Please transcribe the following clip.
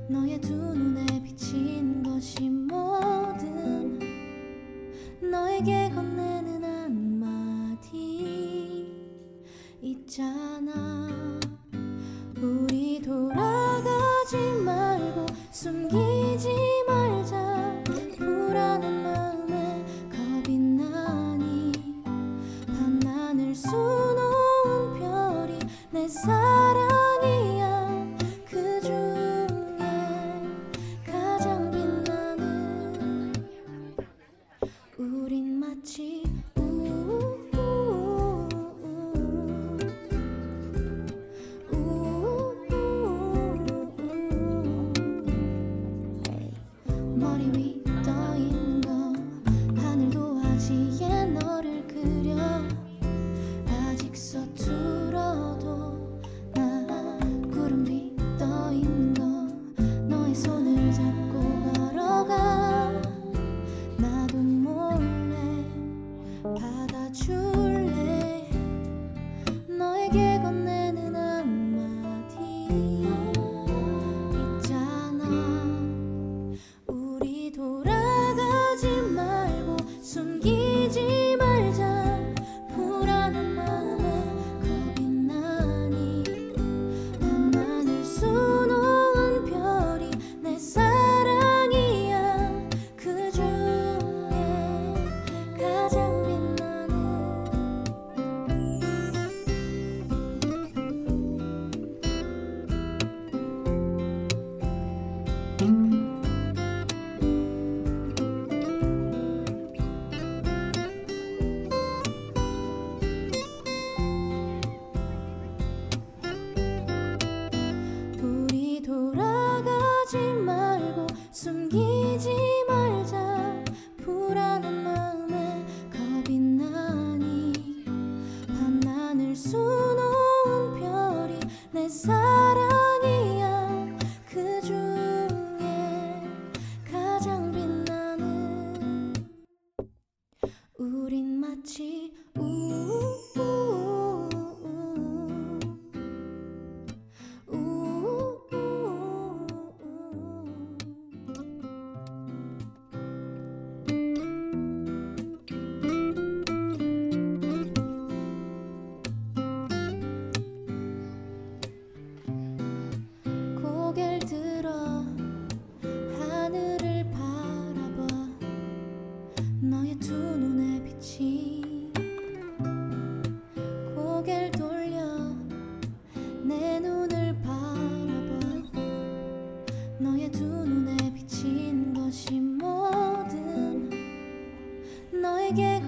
너의 두 눈에 비친 것이 뭐든 너에게 건네는 한마디 있잖아. 우리 돌아가지 말고 숨기지 말자. 불안한 마음에 겁이 나니 밤하늘 수놓은 별이 내 사랑이야. 그 중에 가장 빛나는 우린 마치 머리 위 떠 있는 거 하늘 도화지에 너를 그려. 아직 서툴어도 나 구름 위 떠 있는 거 너의 손을 잡고 걸어가. 나도 몰래 받아줄래. 너에게 건네는 한마디 있잖아. 우리 돌아가지 말고 숨기지 말자. 불안한 마음에 겁이 나니 밤하늘 수놓은 별이 내 사랑이야. 그 중에 가장 빛나는 우리 돌아가지 말고 숨기지 말자. 불안한 마음에 겁이 나니 밤하늘 수놓은 별이 내 사랑이야. 그 중에 가장 빛나는 우린 마치 고개를 들어 하늘을 바라봐. 너의 두 눈에 비친 고개를 돌려 내 눈을 바라봐. 너의 두 눈에 비친 것이 뭐든 너에게